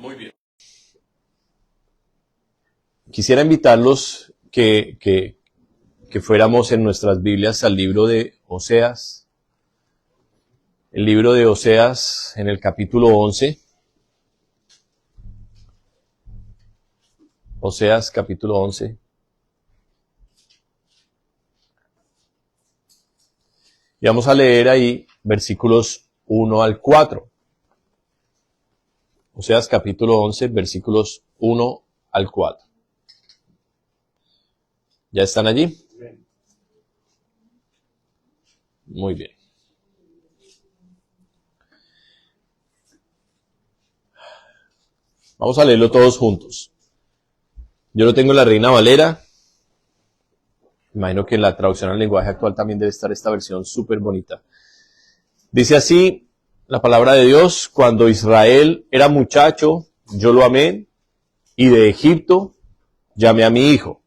Muy bien. Quisiera invitarlos que fuéramos en nuestras Biblias al libro de Oseas. El libro de Oseas en el capítulo 11. Oseas capítulo 11. Y vamos a leer ahí versículos 1 al 4. Oseas capítulo 11, versículos 1 al 4. ¿Ya están allí? Muy bien. Vamos a leerlo todos juntos. Yo lo tengo en la Reina Valera. Imagino que en la traducción al lenguaje actual también debe estar esta versión súper bonita. Dice así la palabra de Dios: cuando Israel era muchacho, yo lo amé, y de Egipto llamé a mi hijo.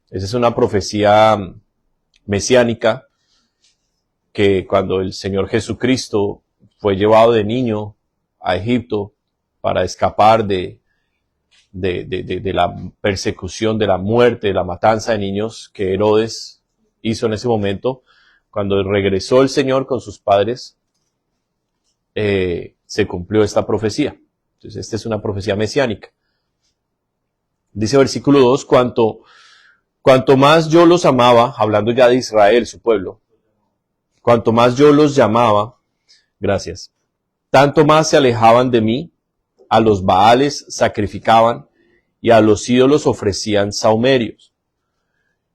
Esa es una profecía mesiánica, que cuando el Señor Jesucristo fue llevado de niño a Egipto para escapar de la persecución, de la muerte, de la matanza de niños que Herodes hizo en ese momento, cuando regresó el Señor con sus padres, se cumplió esta profecía. Entonces, esta es una profecía mesiánica. Dice versículo 2, cuanto más yo los amaba, hablando ya de Israel, su pueblo, cuanto más yo los llamaba, gracias, tanto más se alejaban de mí, a los Baales sacrificaban y a los ídolos ofrecían sahumerios.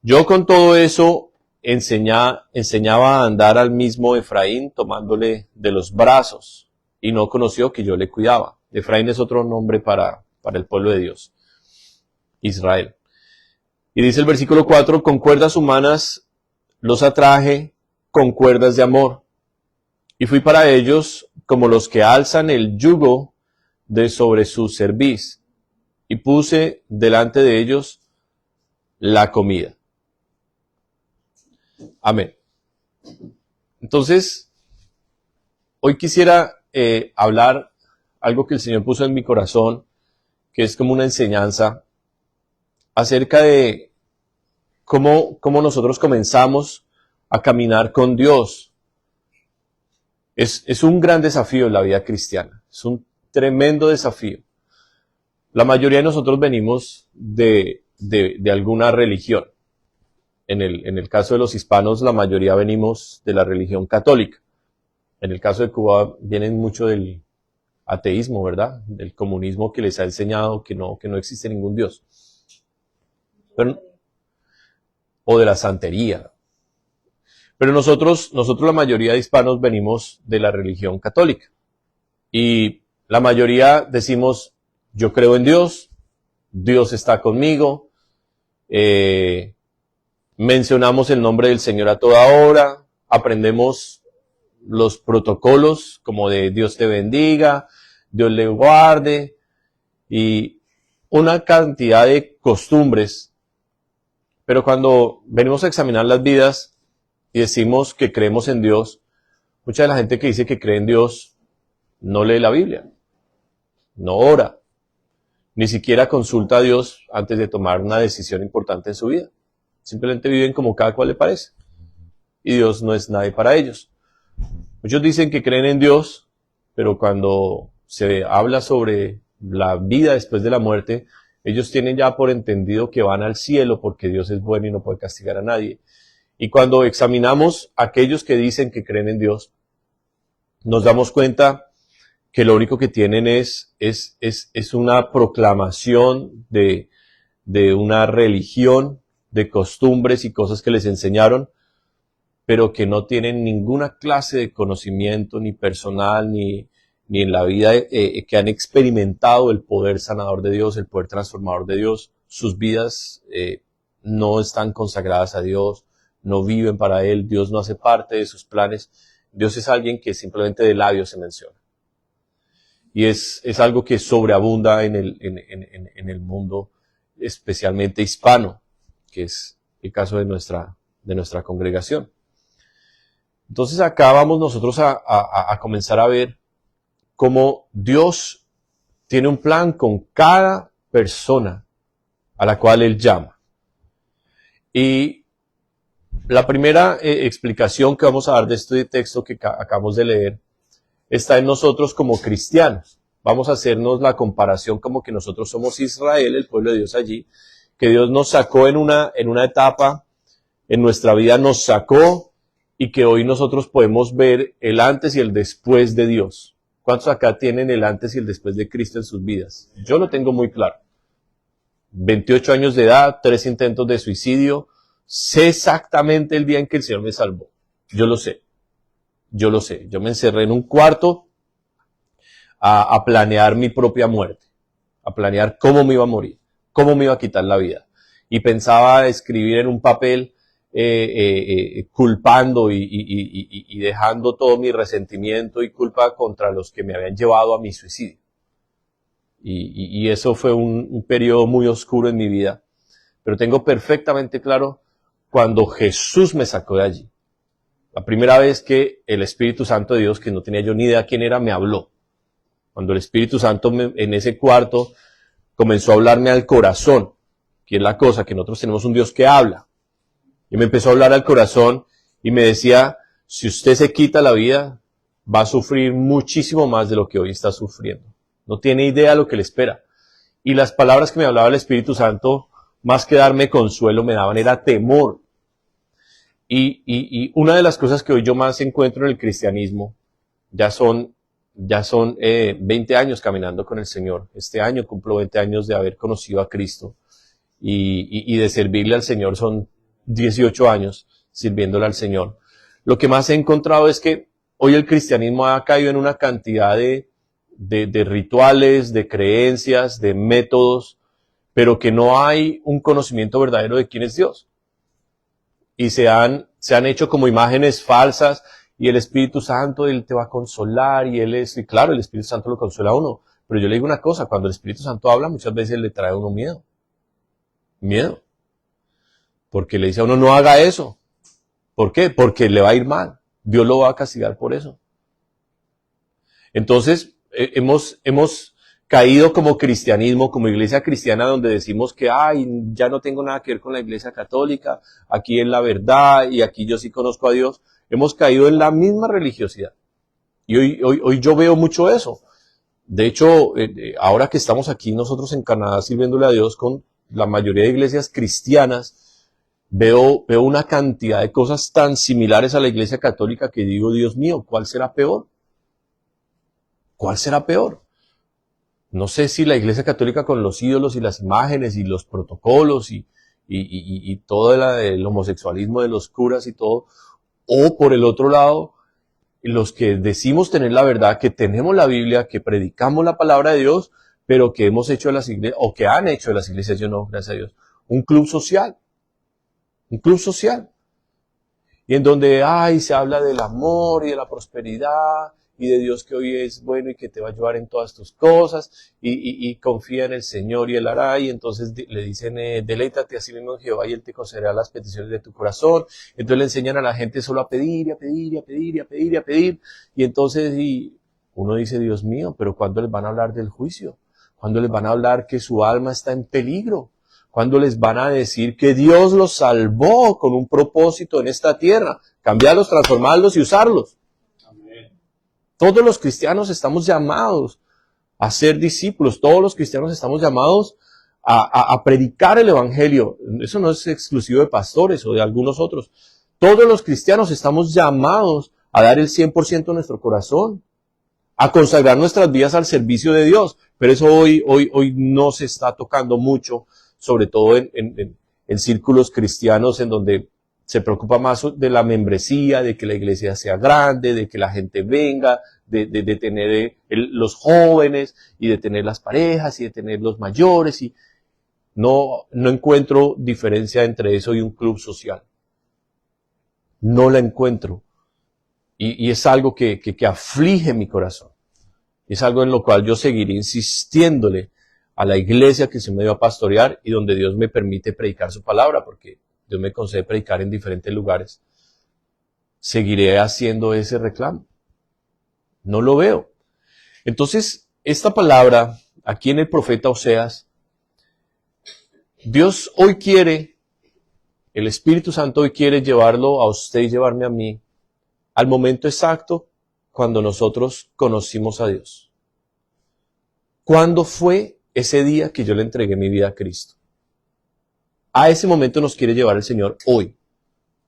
Yo con todo eso enseñaba a andar al mismo Efraín, tomándole de los brazos, y no conoció que yo le cuidaba. Efraín es otro nombre para el pueblo de Dios, Israel. Y dice el versículo 4, con cuerdas humanas los atraje, con cuerdas de amor. Y fui para ellos como los que alzan el yugo de sobre su cerviz, y puse delante de ellos la comida. Amén. Entonces, hoy quisiera hablar algo que el Señor puso en mi corazón, que es como una enseñanza acerca de cómo nosotros comenzamos a caminar con Dios. Es un gran desafío en la vida cristiana, es un tremendo desafío. La mayoría de nosotros venimos de alguna religión. En el caso de los hispanos, la mayoría venimos de la religión católica. En el caso de Cuba, vienen mucho del ateísmo, ¿verdad? Del comunismo, que les ha enseñado que no existe ningún Dios. O de la santería. Pero nosotros, la mayoría de hispanos, venimos de la religión católica. Y la mayoría decimos: yo creo en Dios, Dios está conmigo, mencionamos el nombre del Señor a toda hora, aprendemos los protocolos como de Dios te bendiga, Dios le guarde, y una cantidad de costumbres. Pero cuando venimos a examinar las vidas y decimos que creemos en Dios, mucha de la gente que dice que cree en Dios no lee la Biblia, no ora, ni siquiera consulta a Dios antes de tomar una decisión importante en su vida. Simplemente viven como cada cual le parece. Y Dios no es nadie para ellos. Muchos dicen que creen en Dios, pero cuando se habla sobre la vida después de la muerte, ellos tienen ya por entendido que van al cielo porque Dios es bueno y no puede castigar a nadie. Y cuando examinamos a aquellos que dicen que creen en Dios, nos damos cuenta que lo único que tienen es una proclamación de una religión, de costumbres y cosas que les enseñaron, pero que no tienen ninguna clase de conocimiento, ni personal, ni en la vida, que han experimentado el poder sanador de Dios, el poder transformador de Dios. Sus vidas no están consagradas a Dios, no viven para Él, Dios no hace parte de sus planes. Dios es alguien que simplemente de labios se menciona. Y es algo que sobreabunda en el mundo, especialmente hispano, que es el caso de nuestra congregación. Entonces acá vamos nosotros a comenzar a ver cómo Dios tiene un plan con cada persona a la cual Él llama. Y la primera explicación que vamos a dar de este texto que acabamos de leer está en nosotros como cristianos. Vamos a hacernos la comparación como que nosotros somos Israel, el pueblo de Dios allí, que Dios nos sacó en una etapa, en nuestra vida nos sacó y que hoy nosotros podemos ver el antes y el después de Dios. ¿Cuántos acá tienen el antes y el después de Cristo en sus vidas? Yo lo tengo muy claro. 28 años de edad, 3 intentos de suicidio. Sé exactamente el día en que el Señor me salvó. Yo lo sé. Yo lo sé. Yo me encerré en un cuarto a planear mi propia muerte. A planear cómo me iba a morir. Cómo me iba a quitar la vida. Y pensaba escribir en un papel culpando y dejando todo mi resentimiento y culpa contra los que me habían llevado a mi suicidio. Y eso fue un periodo muy oscuro en mi vida. Pero tengo perfectamente claro cuando Jesús me sacó de allí. La primera vez que el Espíritu Santo de Dios, que no tenía yo ni idea quién era, me habló. Cuando el Espíritu Santo en ese cuarto comenzó a hablarme al corazón, que es la cosa, que nosotros tenemos un Dios que habla. Y me empezó a hablar al corazón y me decía, si usted se quita la vida, va a sufrir muchísimo más de lo que hoy está sufriendo. No tiene idea de lo que le espera. Y las palabras que me hablaba el Espíritu Santo, más que darme consuelo, me daban era temor. Y una de las cosas que hoy yo más encuentro en el cristianismo, ya son 20 años caminando con el Señor. Este año cumplo 20 años de haber conocido a Cristo y de servirle al Señor son 18 años sirviéndole al Señor. Lo que más he encontrado es que hoy el cristianismo ha caído en una cantidad de rituales, de creencias, de métodos, pero que no hay un conocimiento verdadero de quién es Dios. Y se han hecho como imágenes falsas y el Espíritu Santo, Él te va a consolar y y claro, el Espíritu Santo lo consuela a uno. Pero yo le digo una cosa, cuando el Espíritu Santo habla, muchas veces le trae a uno miedo. Miedo. Porque le dice a uno, no haga eso. ¿Por qué? Porque le va a ir mal. Dios lo va a castigar por eso. Entonces, hemos caído como cristianismo, como iglesia cristiana, donde decimos que, ya no tengo nada que ver con la iglesia católica, aquí es la verdad, y aquí yo sí conozco a Dios. Hemos caído en la misma religiosidad. Y hoy yo veo mucho eso. De hecho, ahora que estamos aquí nosotros en Canadá sirviéndole a Dios con la mayoría de iglesias cristianas, veo una cantidad de cosas tan similares a la iglesia católica que digo, Dios mío, ¿cuál será peor? ¿Cuál será peor? No sé si la iglesia católica con los ídolos y las imágenes y los protocolos y todo el homosexualismo de los curas y todo, o por el otro lado, los que decimos tener la verdad, que tenemos la Biblia, que predicamos la palabra de Dios, pero que hemos hecho de las iglesias, o que han hecho de las iglesias, yo no, gracias a Dios, un club social. Un club social. Y en donde, se habla del amor y de la prosperidad, y de Dios que hoy es bueno y que te va a ayudar en todas tus cosas, y confía en el Señor y Él hará, y entonces le dicen, deleítate así mismo en Jehová y Él te concederá las peticiones de tu corazón. Entonces le enseñan a la gente solo a pedir, y a pedir, y a pedir, y a pedir, y a pedir, y entonces uno dice, Dios mío, pero ¿cuándo les van a hablar del juicio? ¿Cuándo les van a hablar que su alma está en peligro? ¿Cuándo les van a decir que Dios los salvó con un propósito en esta tierra? Cambiarlos, transformarlos y usarlos. Todos los cristianos estamos llamados a ser discípulos. Todos los cristianos estamos llamados a predicar el evangelio. Eso no es exclusivo de pastores o de algunos otros. Todos los cristianos estamos llamados a dar el 100% de nuestro corazón, a consagrar nuestras vidas al servicio de Dios. Pero eso hoy no se está tocando mucho, sobre todo en círculos cristianos en donde se preocupa más de la membresía, de que la iglesia sea grande, de que la gente venga, de tener los jóvenes y de tener las parejas y de tener los mayores. Y no encuentro diferencia entre eso y un club social. No la encuentro. Y es algo que aflige mi corazón. Es algo en lo cual yo seguiré insistiéndole a la iglesia que se me dio a pastorear y donde Dios me permite predicar su palabra, porque Dios me concede predicar en diferentes lugares. Seguiré haciendo ese reclamo. No lo veo. Entonces, esta palabra aquí en el profeta Oseas, Dios hoy quiere, el Espíritu Santo hoy quiere llevarlo a usted y llevarme a mí al momento exacto cuando nosotros conocimos a Dios. ¿Cuándo fue ese día que yo le entregué mi vida a Cristo? A ese momento nos quiere llevar el Señor hoy.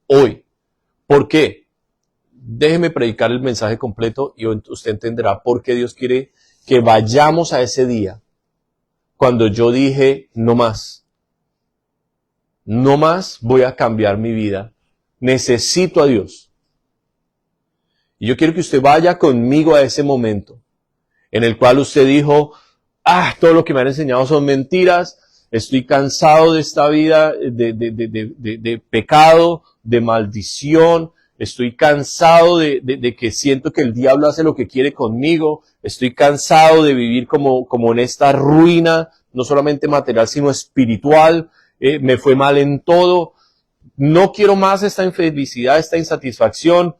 Hoy. ¿Por qué? Déjeme predicar el mensaje completo y usted entenderá por qué Dios quiere que vayamos a ese día cuando yo dije no más. No más voy a cambiar mi vida. Necesito a Dios. Y yo quiero que usted vaya conmigo a ese momento en el cual usted dijo, todo lo que me han enseñado son mentiras, estoy cansado de esta vida de pecado, de maldición, estoy cansado de que siento que el diablo hace lo que quiere conmigo, estoy cansado de vivir como en esta ruina, no solamente material, sino espiritual. Me fue mal en todo, no quiero más esta infelicidad, esta insatisfacción,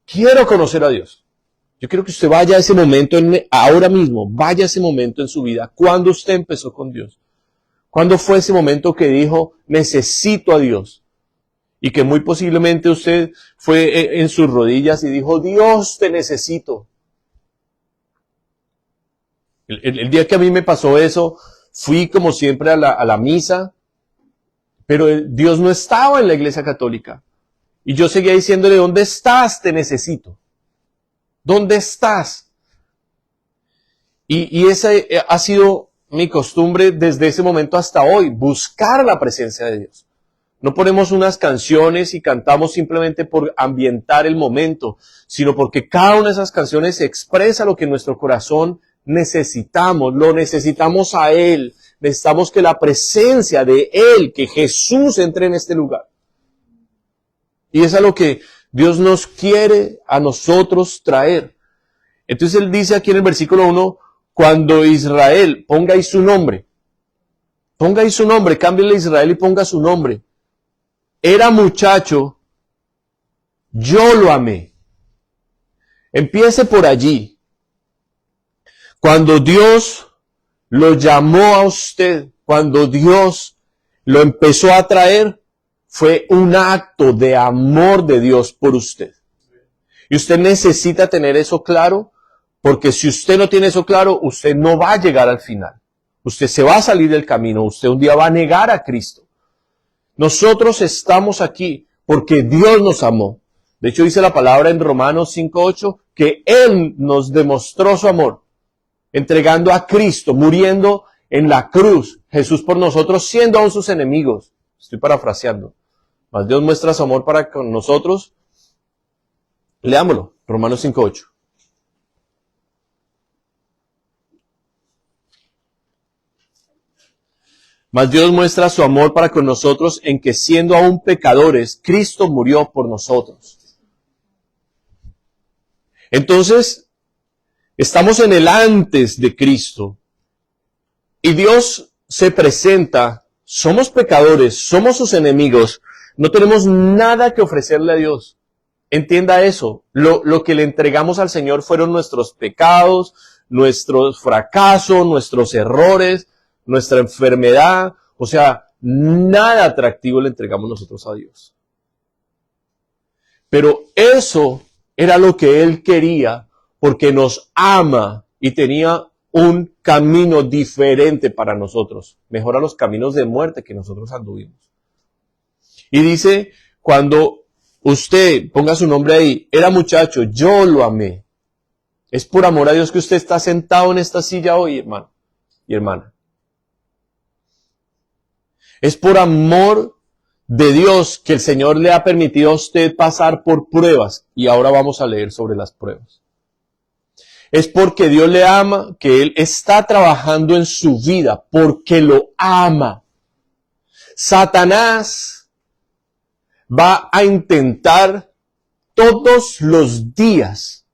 quiero conocer a Dios. Yo quiero que usted vaya a ese momento, ahora mismo, vaya a ese momento en su vida, cuando usted empezó con Dios. ¿Cuándo fue ese momento que dijo, necesito a Dios? Y que muy posiblemente usted fue en sus rodillas y dijo, Dios, te necesito. El día que a mí me pasó eso, fui como siempre a la misa, pero Dios no estaba en la iglesia católica. Y yo seguía diciéndole, ¿dónde estás? Te necesito. ¿Dónde estás? Y esa ha sido mi costumbre desde ese momento hasta hoy, buscar la presencia de Dios. No ponemos unas canciones y cantamos simplemente por ambientar el momento, sino porque cada una de esas canciones expresa lo que en nuestro corazón necesitamos, lo necesitamos a Él. Necesitamos que la presencia de Él, que Jesús entre en este lugar. Y es a lo que Dios nos quiere a nosotros traer. Entonces Él dice aquí en el versículo 1, cuando Israel, ponga ahí su nombre, cámbiale a Israel y ponga su nombre. Era muchacho, yo lo amé. Empiece por allí. Cuando Dios lo llamó a usted, cuando Dios lo empezó a traer, fue un acto de amor de Dios por usted. Y usted necesita tener eso claro, porque si usted no tiene eso claro, usted no va a llegar al final. Usted se va a salir del camino, usted un día va a negar a Cristo. Nosotros estamos aquí porque Dios nos amó. De hecho, dice la palabra en Romanos 5:8, que Él nos demostró su amor, entregando a Cristo, muriendo en la cruz, Jesús por nosotros, siendo aún sus enemigos. Estoy parafraseando. Mas Dios muestra su amor para con nosotros. Leámoslo, Romanos 5:8. Mas Dios muestra su amor para con nosotros en que siendo aún pecadores, Cristo murió por nosotros. Entonces, estamos en el antes de Cristo. Y Dios se presenta, somos pecadores, somos sus enemigos, no tenemos nada que ofrecerle a Dios. Entienda eso, lo que le entregamos al Señor fueron nuestros pecados, nuestros fracasos, nuestros errores, nuestra enfermedad, o sea, nada atractivo le entregamos nosotros a Dios. Pero eso era lo que Él quería, porque nos ama y tenía un camino diferente para nosotros. Mejora los caminos de muerte que nosotros anduvimos. Y dice, cuando usted, ponga su nombre ahí, era muchacho, yo lo amé. Es por amor a Dios que usted está sentado en esta silla hoy, hermano y hermana. Es por amor de Dios que el Señor le ha permitido a usted pasar por pruebas. Y ahora vamos a leer sobre las pruebas. Es porque Dios le ama, que Él está trabajando en su vida, porque lo ama. Satanás va a intentar todos los días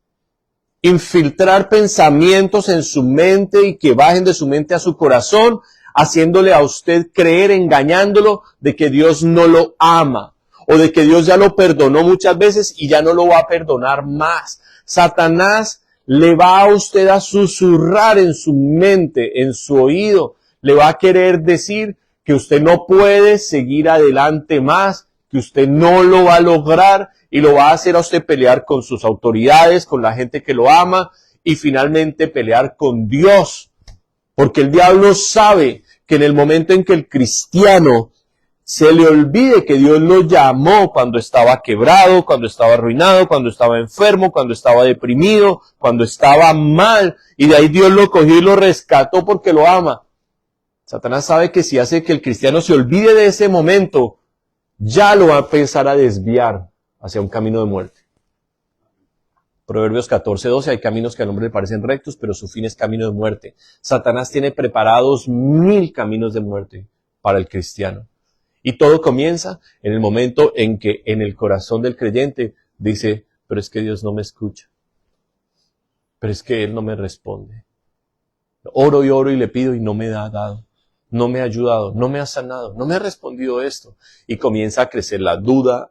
infiltrar pensamientos en su mente y que bajen de su mente a su corazón, haciéndole a usted creer, engañándolo de que Dios no lo ama o de que Dios ya lo perdonó muchas veces y ya no lo va a perdonar más. Satanás le va a usted a susurrar en su mente, en su oído, le va a querer decir que usted no puede seguir adelante más, que usted no lo va a lograr y lo va a hacer a usted pelear con sus autoridades, con la gente que lo ama y finalmente pelear con Dios. Porque el diablo sabe que en el momento en que el cristiano se le olvide que Dios lo llamó cuando estaba quebrado, cuando estaba arruinado, cuando estaba enfermo, cuando estaba deprimido, cuando estaba mal, y de ahí Dios lo cogió y lo rescató porque lo ama. Satanás sabe que si hace que el cristiano se olvide de ese momento, ya lo va a empezar a desviar hacia un camino de muerte. Proverbios 14:12, hay caminos que al hombre le parecen rectos, pero su fin es camino de muerte. Satanás tiene preparados 1000 caminos de muerte para el cristiano. Y todo comienza en el momento en que en el corazón del creyente dice, pero es que Dios no me escucha. Pero es que Él no me responde. Oro y oro y le pido y no me ha dado. No me ha ayudado, no me ha sanado, no me ha respondido esto. Y comienza a crecer la duda,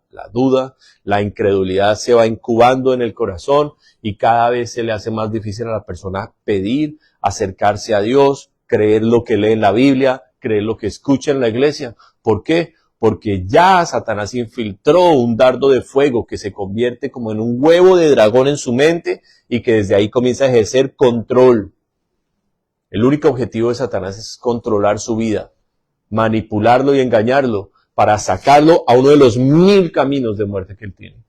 la incredulidad se va incubando en el corazón y cada vez se le hace más difícil a la persona pedir, acercarse a Dios, creer lo que lee en la Biblia, creer lo que escucha en la iglesia. ¿Por qué? Porque ya Satanás infiltró un dardo de fuego que se convierte como en un huevo de dragón en su mente y que desde ahí comienza a ejercer control. El único objetivo de Satanás es controlar su vida, manipularlo y engañarlo para sacarlo a uno de los 1000 caminos de muerte que él tiene.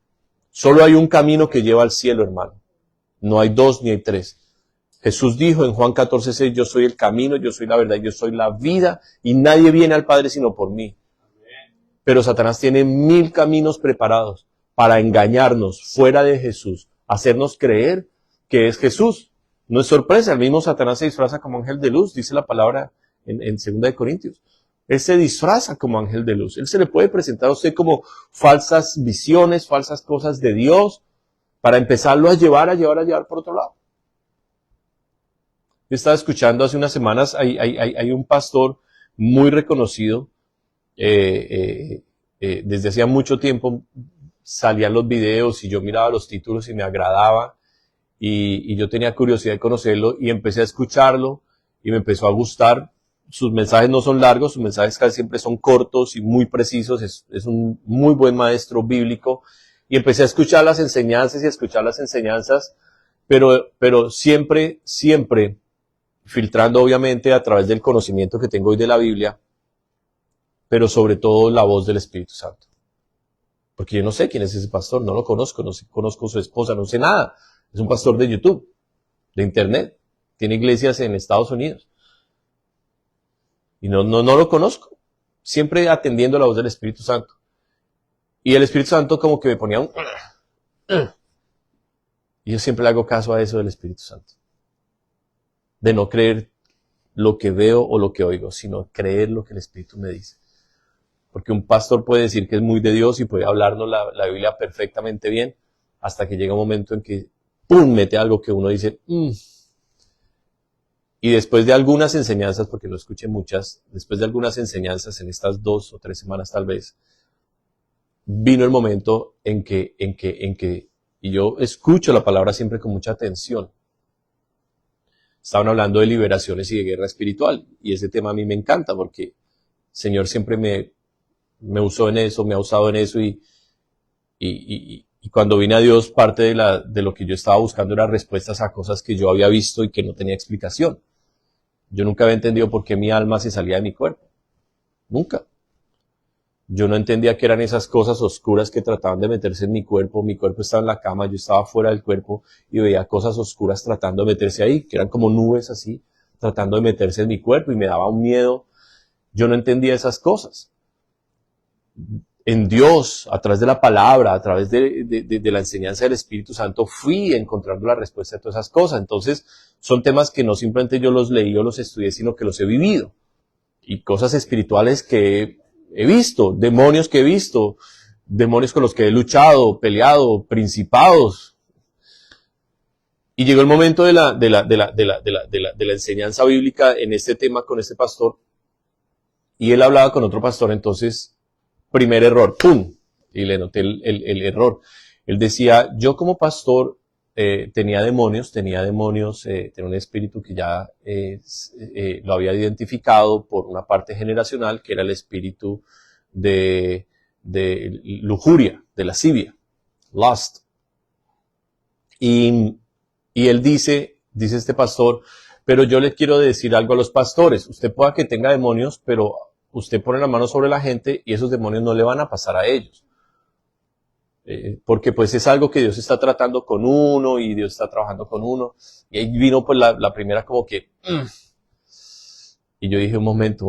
Solo hay un camino que lleva al cielo, hermano. No hay 2 ni hay 3. Jesús dijo en Juan 14:6, yo soy el camino, yo soy la verdad, yo soy la vida y nadie viene al Padre sino por mí. Pero Satanás tiene 1000 caminos preparados para engañarnos fuera de Jesús, hacernos creer que es Jesús. No es sorpresa, el mismo Satanás se disfraza como ángel de luz, dice la palabra en 2 de Corintios. Él se disfraza como ángel de luz. Él se le puede presentar a usted como falsas visiones, falsas cosas de Dios, para empezarlo a llevar por otro lado. Yo estaba escuchando hace unas semanas, hay un pastor muy reconocido, desde hacía mucho tiempo salían los videos y yo miraba los títulos y me agradaba. Y yo tenía curiosidad de conocerlo y empecé a escucharlo y me empezó a gustar. Sus mensajes no son largos, sus mensajes casi siempre son cortos y muy precisos, es un muy buen maestro bíblico. Y empecé a escuchar las enseñanzas y a escuchar las enseñanzas, pero siempre filtrando obviamente a través del conocimiento que tengo hoy de la Biblia, pero sobre todo la voz del Espíritu Santo. Porque yo no sé quién es ese pastor, no lo conozco, no sé, conozco a su esposa, no sé nada. Es un pastor de YouTube, de Internet. Tiene iglesias en Estados Unidos. Y no lo conozco. Siempre atendiendo la voz del Espíritu Santo. Y el Espíritu Santo como que me ponía un... Y yo siempre le hago caso a eso del Espíritu Santo. De no creer lo que veo o lo que oigo, sino creer lo que el Espíritu me dice. Porque un pastor puede decir que es muy de Dios y puede hablarnos la Biblia perfectamente bien, hasta que llega un momento en que ¡pum!, mete algo que uno dice, Y después de algunas enseñanzas, porque no escuché muchas, después de algunas enseñanzas en estas 2 o 3 semanas tal vez, vino el momento en que, y yo escucho la palabra siempre con mucha atención. Estaban hablando de liberaciones y de guerra espiritual, y ese tema a mí me encanta, porque el Señor siempre me usó en eso, me ha usado en eso, y cuando vine a Dios, parte de lo que yo estaba buscando era respuestas a cosas que yo había visto y que no tenía explicación. Yo nunca había entendido por qué mi alma se salía de mi cuerpo. Nunca. Yo no entendía qué eran esas cosas oscuras que trataban de meterse en mi cuerpo. Mi cuerpo estaba en la cama, yo estaba fuera del cuerpo y veía cosas oscuras tratando de meterse ahí, que eran como nubes así, tratando de meterse en mi cuerpo y me daba un miedo. Yo no entendía esas cosas. En Dios, a través de la palabra, a través de la enseñanza del Espíritu Santo, fui encontrando la respuesta a todas esas cosas. Entonces, son temas que no simplemente yo los leí o los estudié, sino que los he vivido. Y cosas espirituales que he visto, demonios que he visto, demonios con los que he luchado, peleado, principados. Y llegó el momento de la enseñanza bíblica en este tema con este pastor. Y él hablaba con otro pastor, entonces... Primer error, ¡pum! Y le noté el error. Él decía, yo como pastor tenía demonios, tenía un espíritu que ya lo había identificado por una parte generacional, que era el espíritu de lujuria, de lascivia, lust. Y él dice este pastor, pero yo le quiero decir algo a los pastores, usted pueda que tenga demonios, pero usted pone la mano sobre la gente y esos demonios no le van a pasar a ellos. Porque pues es algo que Dios está tratando con uno y Dios está trabajando con uno. Y ahí vino pues la primera como que... Y yo dije, un momento.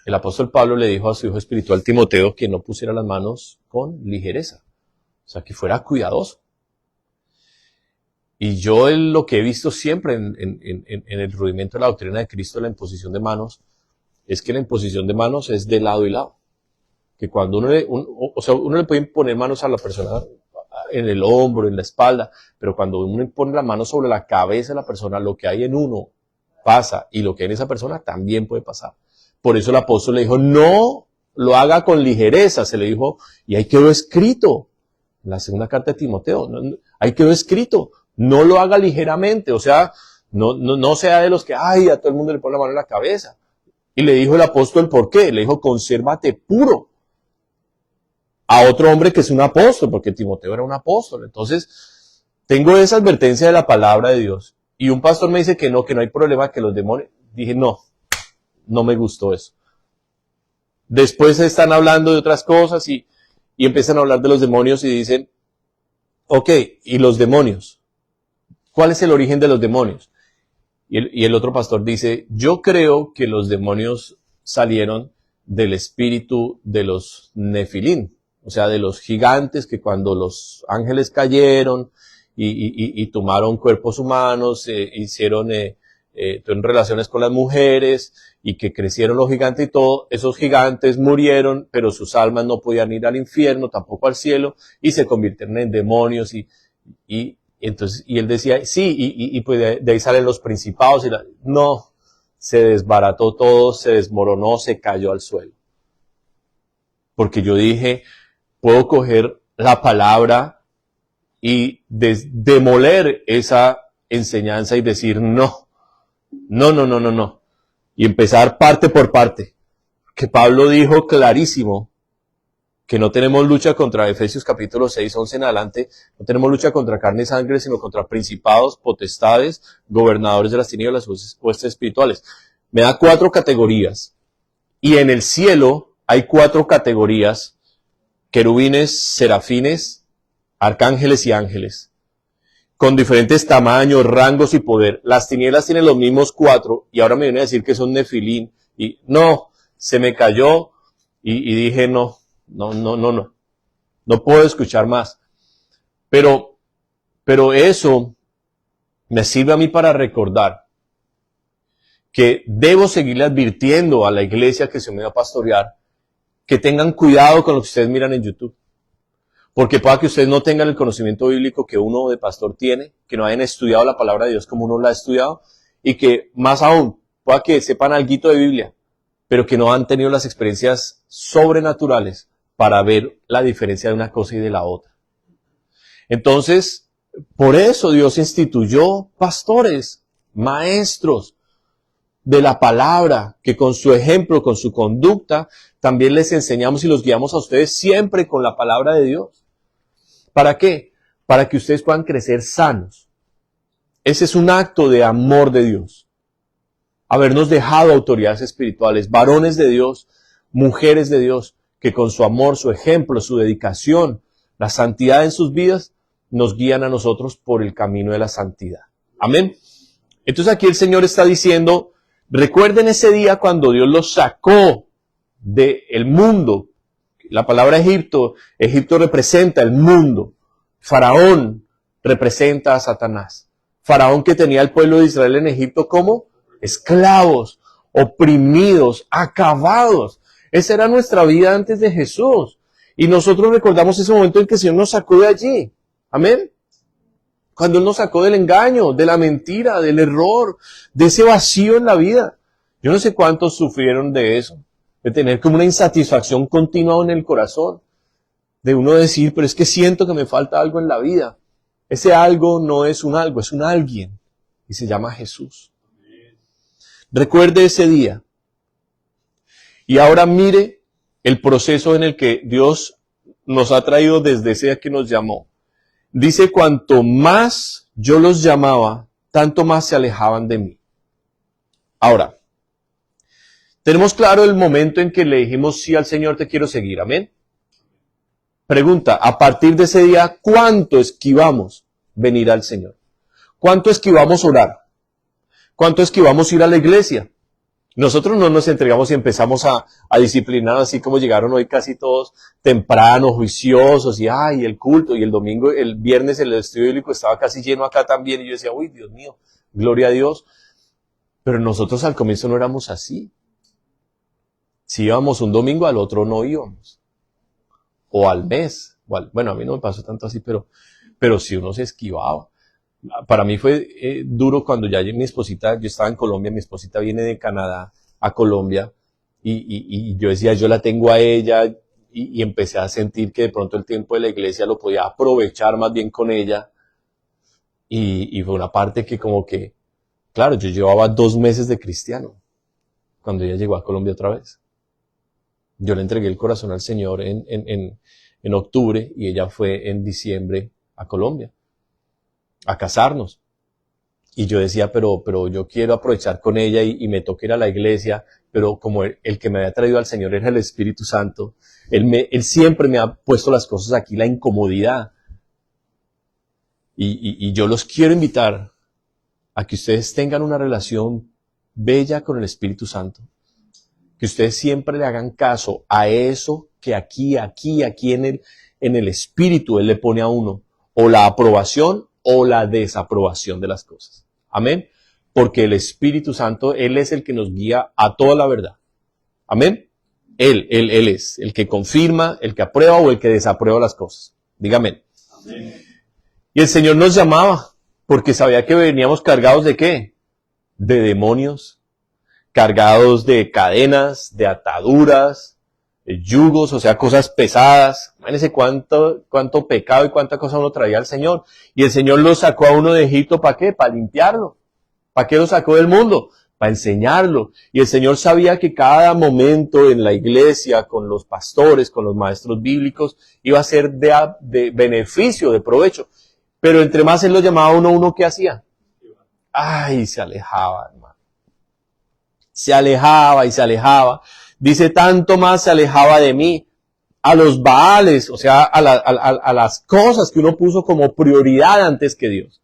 El apóstol Pablo le dijo a su hijo espiritual Timoteo que no pusiera las manos con ligereza. O sea, que fuera cuidadoso. Y yo lo que he visto siempre en el rudimento de la doctrina de Cristo, la imposición de manos, es que la imposición de manos es de lado y lado. Que cuando uno le puede poner manos a la persona en el hombro, en la espalda, pero cuando uno pone la mano sobre la cabeza de la persona, lo que hay en uno pasa y lo que hay en esa persona también puede pasar. Por eso el apóstol le dijo, no lo haga con ligereza, se le dijo, y ahí quedó escrito, en la segunda carta de Timoteo, ahí quedó escrito, no lo haga ligeramente, o sea, no sea de los que, a todo el mundo le pone la mano en la cabeza. Y le dijo el apóstol, ¿por qué? Le dijo, consérvate puro. A otro hombre que es un apóstol, porque Timoteo era un apóstol. Entonces, tengo esa advertencia de la palabra de Dios. Y un pastor me dice que no hay problema, que los demonios... Dije, no me gustó eso. Después están hablando de otras cosas y empiezan a hablar de los demonios y dicen, ok, ¿y los demonios? ¿Cuál es el origen de los demonios? Y el otro pastor dice, yo creo que los demonios salieron del espíritu de los nefilín. O sea, de los gigantes que cuando los ángeles cayeron y tomaron cuerpos humanos, tuvieron relaciones con las mujeres y que crecieron los gigantes y todo, esos gigantes murieron, pero sus almas no podían ir al infierno, tampoco al cielo, y se convirtieron en demonios y entonces, y él decía, sí, y pues de ahí salen los principados no, se desbarató todo, se desmoronó, se cayó al suelo. Porque yo dije, puedo coger la palabra y demoler esa enseñanza y decir no. Y empezar parte por parte. Que Pablo dijo clarísimo que no tenemos lucha contra, Efesios capítulo 6, 11 en adelante, no tenemos lucha contra carne y sangre, sino contra principados, potestades, gobernadores de las tinieblas, huestes espirituales. Me da 4 categorías. Y en el cielo hay 4 categorías: querubines, serafines, arcángeles y ángeles, con diferentes tamaños, rangos y poder. Las tinieblas tienen los mismos 4, y ahora me viene a decir que son nefilín, y no, se me cayó, y dije no puedo escuchar más. Pero eso me sirve a mí para recordar que debo seguirle advirtiendo a la iglesia que se me va a pastorear, que tengan cuidado con lo que ustedes miran en YouTube. Porque pueda que ustedes no tengan el conocimiento bíblico que uno de pastor tiene, que no hayan estudiado la palabra de Dios como uno la ha estudiado, y que más aún, pueda que sepan alguito de Biblia, pero que no han tenido las experiencias sobrenaturales para ver la diferencia de una cosa y de la otra. Entonces, por eso Dios instituyó pastores, maestros de la palabra, que con su ejemplo, con su conducta, también les enseñamos y los guiamos a ustedes siempre con la palabra de Dios. ¿Para qué? Para que ustedes puedan crecer sanos. Ese es un acto de amor de Dios. Habernos dejado autoridades espirituales, varones de Dios, mujeres de Dios, que con su amor, su ejemplo, su dedicación, la santidad en sus vidas, nos guían a nosotros por el camino de la santidad. Amén. Entonces aquí el Señor está diciendo, recuerden ese día cuando Dios los sacó del mundo. La palabra Egipto representa el mundo. Faraón representa a Satanás. Faraón que tenía al pueblo de Israel en Egipto como esclavos, oprimidos, acabados. Esa era nuestra vida antes de Jesús. Y nosotros recordamos ese momento en que el Señor nos sacó de allí. Amén. Cuando Él nos sacó del engaño, de la mentira, del error, de ese vacío en la vida. Yo no sé cuántos sufrieron de eso, de tener como una insatisfacción continua en el corazón, de uno decir, pero es que siento que me falta algo en la vida. Ese algo no es un algo, es un alguien. Y se llama Jesús. Recuerde ese día. Y ahora mire el proceso en el que Dios nos ha traído desde ese día que nos llamó. Dice, cuanto más yo los llamaba, tanto más se alejaban de mí. Ahora, tenemos claro el momento en que le dijimos sí al Señor, te quiero seguir. Amén. Pregunta, a partir de ese día, ¿cuánto esquivamos venir al Señor? ¿Cuánto esquivamos orar? ¿Cuánto esquivamos ir a la iglesia? Nosotros no nos entregamos y empezamos a disciplinar así como llegaron hoy casi todos temprano, juiciosos, y el culto, y el domingo, el viernes el estudio bíblico estaba casi lleno acá también, y yo decía, uy, Dios mío, gloria a Dios. Pero nosotros al comienzo no éramos así. Si íbamos un domingo, al otro no íbamos. O al mes. Bueno, a mí no me pasó tanto así, pero sí uno se esquivaba. Para mí fue duro cuando ya mi esposita, yo estaba en Colombia, mi esposita viene de Canadá a Colombia, y yo decía, yo la tengo a ella, y empecé a sentir que de pronto el tiempo de la iglesia lo podía aprovechar más bien con ella, y fue una parte que como que, claro, yo llevaba 2 meses de cristiano, cuando ella llegó a Colombia otra vez. Yo le entregué el corazón al Señor en octubre, y ella fue en diciembre a Colombia a casarnos. Y yo decía, pero yo quiero aprovechar con ella y me toca ir a la iglesia, pero como el que me había traído al Señor era el Espíritu Santo, Él siempre me ha puesto las cosas aquí, la incomodidad. Y yo los quiero invitar a que ustedes tengan una relación bella con el Espíritu Santo. Que ustedes siempre le hagan caso a eso que aquí en el Espíritu Él le pone a uno. O la aprobación o la desaprobación de las cosas. Amén. Porque el Espíritu Santo, Él es el que nos guía a toda la verdad. Amén. Él es el que confirma, el que aprueba o el que desaprueba las cosas. Dígame. Amén. Y el Señor nos llamaba porque sabía que veníamos cargados ¿de qué? De demonios, cargados de cadenas, de ataduras, de yugos, o sea, cosas pesadas. Imagínense cuánto pecado y cuánta cosa uno traía al Señor. Y el Señor lo sacó a uno de Egipto, ¿para qué? Para limpiarlo. ¿Para qué lo sacó del mundo? Para enseñarlo. Y el Señor sabía que cada momento en la iglesia, con los pastores, con los maestros bíblicos, iba a ser de beneficio, de provecho. Pero entre más Él lo llamaba a uno, ¿qué hacía? Se alejaba, hermano. Se alejaba y se alejaba. Dice, tanto más se alejaba de mí, a los Baales, o sea, a las cosas que uno puso como prioridad antes que Dios.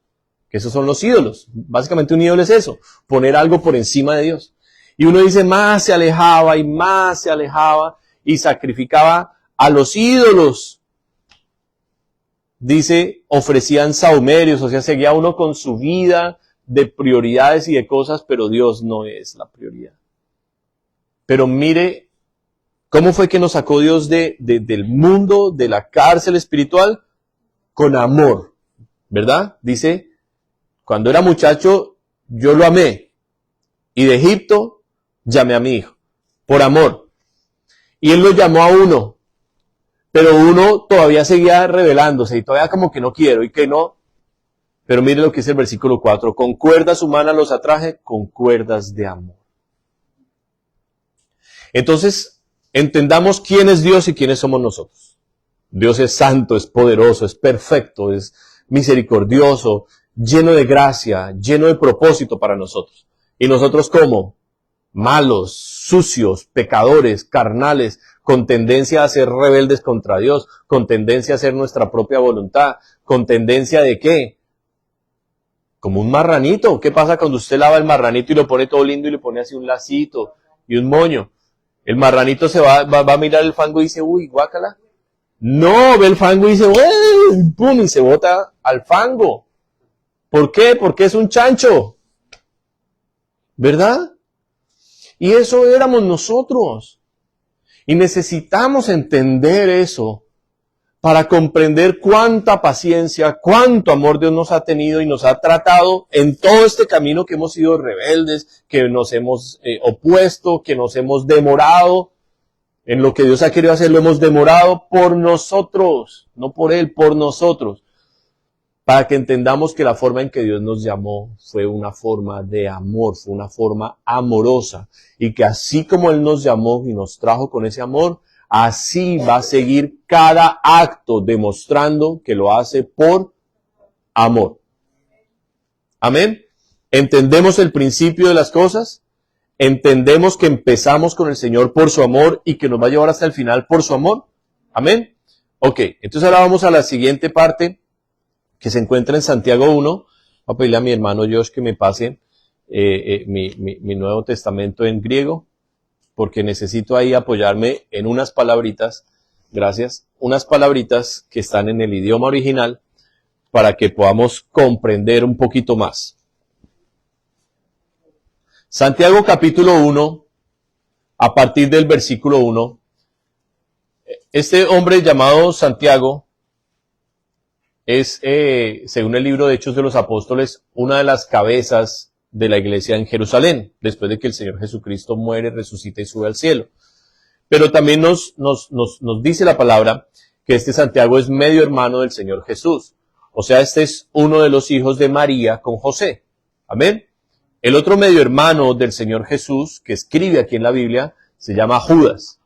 Que esos son los ídolos. Básicamente un ídolo es eso, poner algo por encima de Dios. Y uno dice, más se alejaba y sacrificaba a los ídolos. Dice, ofrecían sahumerios, o sea, seguía uno con su vida de prioridades y de cosas, pero Dios no es la prioridad. Pero mire, ¿cómo fue que nos sacó Dios del mundo, de la cárcel espiritual? Con amor, ¿verdad? Dice, cuando era muchacho, yo lo amé. Y de Egipto, llamé a mi hijo. Por amor. Y Él lo llamó a uno. Pero uno todavía seguía rebelándose y todavía como que no quiero y que no. Pero mire lo que dice el versículo 4. Con cuerdas humanas los atraje, con cuerdas de amor. Entonces, entendamos quién es Dios y quiénes somos nosotros. Dios es santo, es poderoso, es perfecto, es misericordioso, lleno de gracia, lleno de propósito para nosotros. ¿Y nosotros cómo? Malos, sucios, pecadores, carnales, con tendencia a ser rebeldes contra Dios, con tendencia a hacer nuestra propia voluntad, con tendencia de ¿qué? Como un marranito. ¿Qué pasa cuando usted lava el marranito y lo pone todo lindo y le pone así un lacito y un moño? El marranito se va a mirar el fango y dice, uy, guácala. No, ve el fango y dice, uy, pum, y se bota al fango. ¿Por qué? Porque es un chancho. ¿Verdad? Y eso éramos nosotros. Y necesitamos entender eso para comprender cuánta paciencia, cuánto amor Dios nos ha tenido y nos ha tratado en todo este camino que hemos sido rebeldes, que nos hemos opuesto, que nos hemos demorado. En lo que Dios ha querido hacer lo hemos demorado por nosotros, no por Él, por nosotros. para que entendamos que la forma en que Dios nos llamó fue una forma de amor, fue una forma amorosa, y que así como Él nos llamó y nos trajo con ese amor, así va a seguir cada acto demostrando que lo hace por amor. Amén. ¿Entendemos el principio de las cosas? ¿Entendemos que empezamos con el Señor por su amor y que nos va a llevar hasta el final por su amor? Amén. Ok, entonces ahora vamos a la siguiente parte que se encuentra en Santiago 1. Voy a pedirle a mi hermano Josh que me pase mi Nuevo Testamento en griego, porque necesito ahí apoyarme en unas palabritas, gracias, unas palabritas que están en el idioma original para que podamos comprender un poquito más. Santiago capítulo 1, a partir del versículo 1, este hombre llamado Santiago es, según el libro de Hechos de los Apóstoles, una de las cabezas de la iglesia en Jerusalén, después de que el Señor Jesucristo muere, resucita y sube al cielo. Pero también nos dice la palabra que este Santiago es medio hermano del Señor Jesús. O sea, este es uno de los hijos de María con José. Amén. El otro medio hermano del Señor Jesús, que escribe aquí en la Biblia, se llama Judas.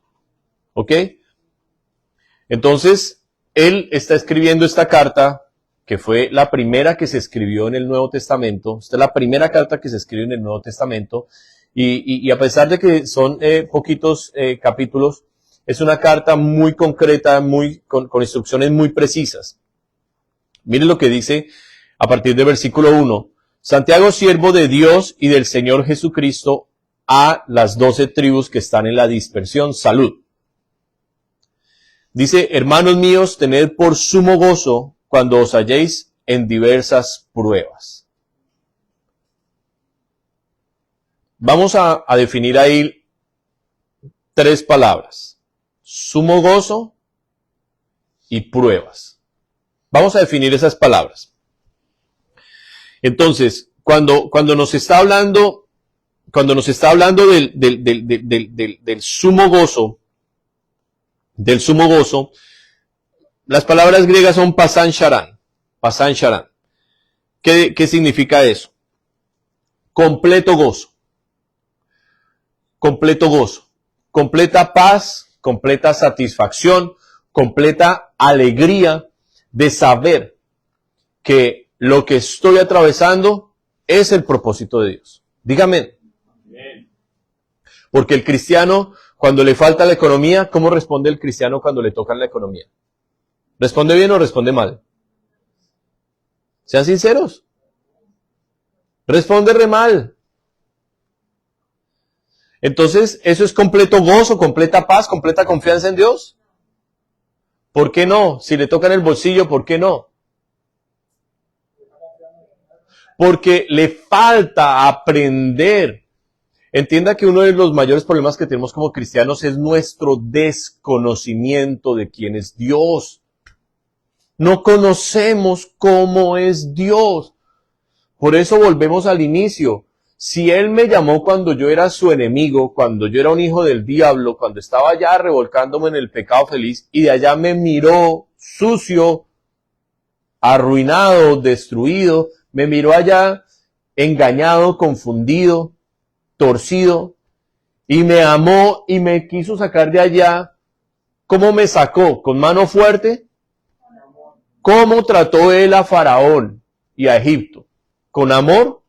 ¿Ok? Entonces, él está escribiendo esta carta, que fue la primera que se escribió en el Nuevo Testamento. Esta es la primera carta que se escribe en el Nuevo Testamento. Y a pesar de que son poquitos capítulos, es una carta muy concreta, con instrucciones muy precisas. Miren lo que dice a partir del versículo 1. Santiago, siervo de Dios y del Señor Jesucristo, a las 12 tribus que están en la dispersión, salud. Dice, hermanos míos, tened por sumo gozo cuando os halléis en diversas pruebas. Vamos a definir ahí 3 palabras. Sumo gozo y pruebas. Vamos a definir esas palabras. Entonces, cuando nos está hablando del sumo gozo, las palabras griegas son pasan sharan. ¿Qué significa eso? Completo gozo, completa paz, completa satisfacción, completa alegría de saber que lo que estoy atravesando es el propósito de Dios. Dígame. Porque el cristiano, cuando le falta la economía, ¿cómo responde el cristiano cuando le toca la economía? ¿Responde bien o responde mal? Sean sinceros. Responde re mal. Entonces, ¿eso es completo gozo, completa paz, completa confianza en Dios? ¿Por qué no? Si le toca en el bolsillo, ¿por qué no? Porque le falta aprender. Entienda que uno de los mayores problemas que tenemos como cristianos es nuestro desconocimiento de quién es Dios. No conocemos cómo es Dios. Por eso volvemos al inicio. Si Él me llamó cuando yo era su enemigo, cuando yo era un hijo del diablo, cuando estaba allá revolcándome en el pecado feliz, y de allá me miró sucio, arruinado, destruido, me miró allá engañado, confundido, torcido, y me amó y me quiso sacar de allá. ¿Cómo me sacó? ¿Con mano fuerte? ¿Cómo trató Él a Faraón y a Egipto? ¿Con amor?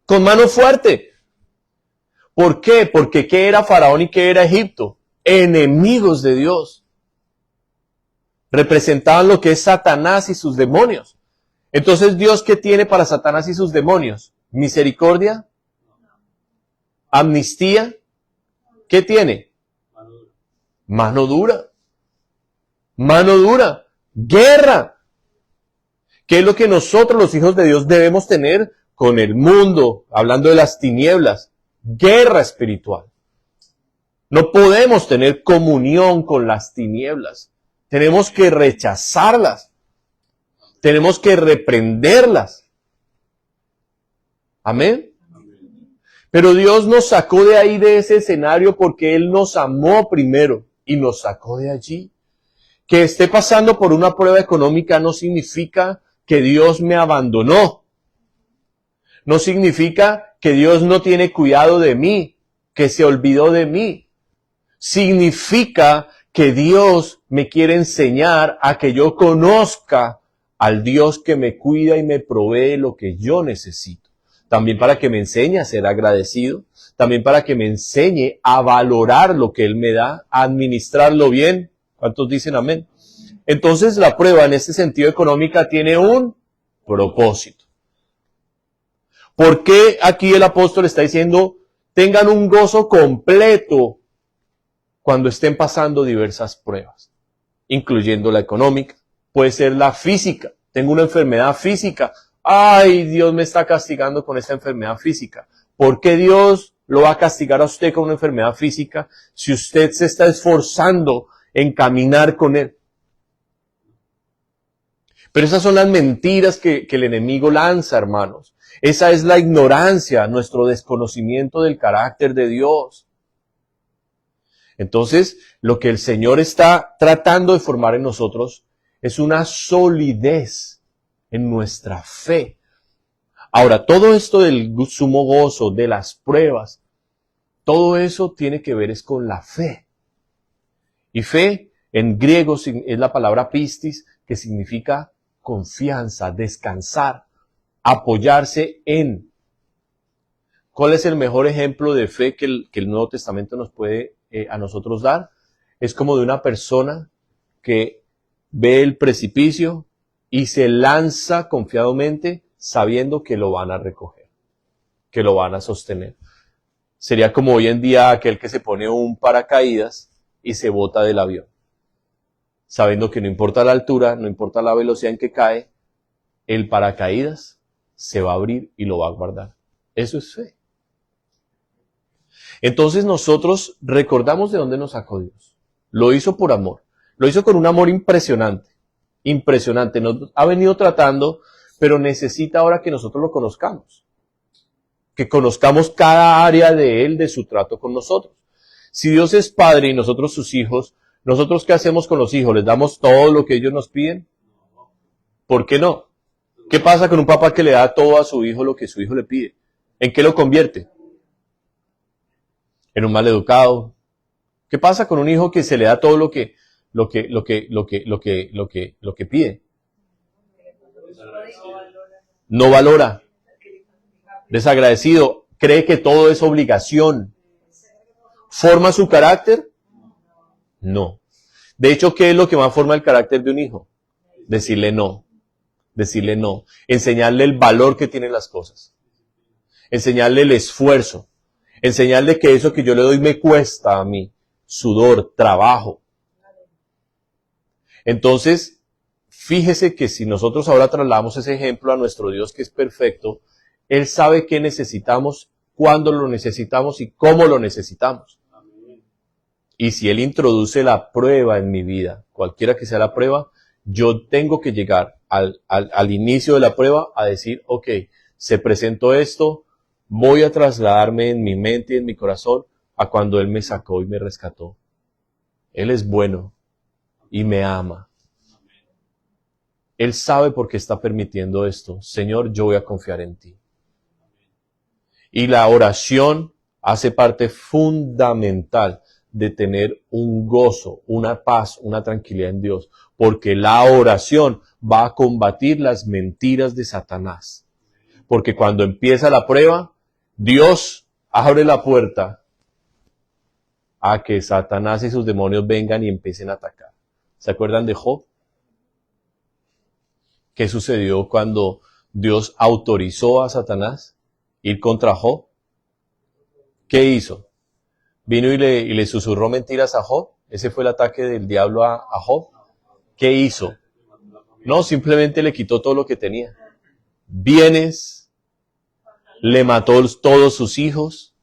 Con mano fuerte. ¿Por qué? Porque ¿qué era Faraón y qué era Egipto? Enemigos de Dios. Representaban lo que es Satanás y sus demonios. Entonces, ¿Dios qué tiene para Satanás y sus demonios? ¿Misericordia? ¿Amnistía? ¿Qué tiene? Mano dura. Mano dura. Guerra. ¿Qué es lo que nosotros, los hijos de Dios, debemos tener con el mundo? Hablando de las tinieblas. Guerra espiritual. No podemos tener comunión con las tinieblas. Tenemos que rechazarlas. Tenemos que reprenderlas. Amén. Pero Dios nos sacó de ahí, de ese escenario, porque Él nos amó primero y nos sacó de allí. Que esté pasando por una prueba económica no significa que Dios me abandonó. No significa que Dios no tiene cuidado de mí, que se olvidó de mí. Significa que Dios me quiere enseñar a que yo conozca al Dios que me cuida y me provee lo que yo necesito. También para que me enseñe a ser agradecido. También para que me enseñe a valorar lo que Él me da, a administrarlo bien. ¿Cuántos dicen amén? Entonces la prueba en este sentido económica tiene un propósito. ¿Por qué aquí el apóstol está diciendo, tengan un gozo completo cuando estén pasando diversas pruebas, incluyendo la económica? Puede ser la física. Tengo una enfermedad física. Ay, Dios me está castigando con esta enfermedad física. ¿Por qué Dios lo va a castigar a usted con una enfermedad física si usted se está esforzando en caminar con Él? Pero esas son las mentiras que el enemigo lanza, hermanos. Esa es la ignorancia, nuestro desconocimiento del carácter de Dios. Entonces, lo que el Señor está tratando de formar en nosotros es una solidez en nuestra fe. Ahora, todo esto del sumo gozo, de las pruebas, todo eso tiene que ver es con la fe. Y fe, en griego, es la palabra pistis, que significa confianza, descansar, apoyarse en. ¿Cuál es el mejor ejemplo de fe que el Nuevo Testamento nos puede a nosotros dar? Es como de una persona que ve el precipicio y se lanza confiadamente sabiendo que lo van a recoger, que lo van a sostener. Sería como hoy en día aquel que se pone un paracaídas y se bota del avión, sabiendo que no importa la altura, no importa la velocidad en que cae, el paracaídas se va a abrir y lo va a guardar. Eso es fe. Entonces nosotros recordamos de dónde nos sacó Dios. Lo hizo por amor. Lo hizo con un amor impresionante. Impresionante. Nos ha venido tratando, pero necesita ahora que nosotros lo conozcamos. Que conozcamos cada área de Él, de su trato con nosotros. Si Dios es Padre y nosotros sus hijos, ¿nosotros qué hacemos con los hijos? ¿Les damos todo lo que ellos nos piden? ¿Por qué no? ¿Qué pasa con un papá que le da todo a su hijo lo que su hijo le pide? ¿En qué lo convierte? En un maleducado. ¿Qué pasa con un hijo que se le da todo lo que pide? No valora. Desagradecido. Cree que todo es obligación. ¿Forma su carácter? No. De hecho, ¿qué es lo que más forma el carácter de un hijo? Decirle no. Decirle no. Enseñarle el valor que tienen las cosas. Enseñarle el esfuerzo. Enseñarle que eso que yo le doy me cuesta a mí. Sudor, trabajo. Entonces, fíjese que si nosotros ahora trasladamos ese ejemplo a nuestro Dios que es perfecto, Él sabe qué necesitamos, cuándo lo necesitamos y cómo lo necesitamos. Y si Él introduce la prueba en mi vida, cualquiera que sea la prueba, yo tengo que llegar al inicio de la prueba a decir, ok, se presentó esto, voy a trasladarme en mi mente y en mi corazón a cuando Él me sacó y me rescató. Él es bueno y me ama. Él sabe por qué está permitiendo esto. Señor, yo voy a confiar en ti. Y la oración hace parte fundamental de tener un gozo, una paz, una tranquilidad en Dios, porque la oración va a combatir las mentiras de Satanás. Porque cuando empieza la prueba, Dios abre la puerta a que Satanás y sus demonios vengan y empiecen a atacar. ¿Se acuerdan de Job? ¿Qué sucedió cuando Dios autorizó a Satanás ir contra Job? ¿Qué hizo? Vino y le susurró mentiras a Job. Ese fue el ataque del diablo a Job. ¿Qué hizo? No, simplemente le quitó todo lo que tenía. Bienes, le mató todos sus hijos.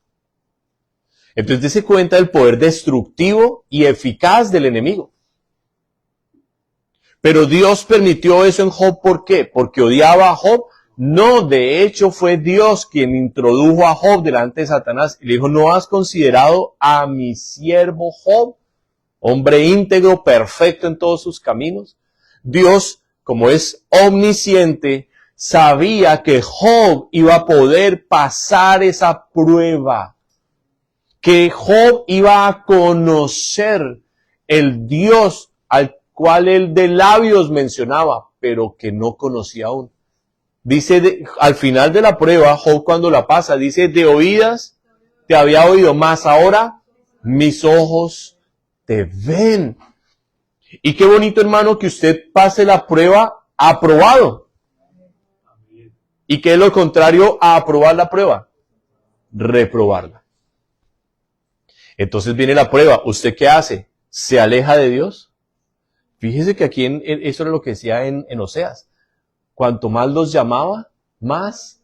Entonces dése cuenta del poder destructivo y eficaz del enemigo. Pero Dios permitió eso en Job, ¿por qué? ¿Porque odiaba a Job? No, de hecho fue Dios quien introdujo a Job delante de Satanás y le dijo, ¿no has considerado a mi siervo Job? hombre íntegro, perfecto en todos sus caminos. Dios, como es omnisciente, sabía que Job iba a poder pasar esa prueba, que Job iba a conocer el Dios al cual él de labios mencionaba, pero que no conocía aún. Dice, al final de la prueba, Job cuando la pasa, dice, de oídas te había oído, más ahora mis ojos te ven. Y qué bonito, hermano, que usted pase la prueba aprobado. ¿Y qué es lo contrario a aprobar la prueba? Reprobarla. Entonces viene la prueba. ¿Usted qué hace? ¿Se aleja de Dios? Fíjese que aquí eso era lo que decía en Oseas. Cuanto más los llamaba, más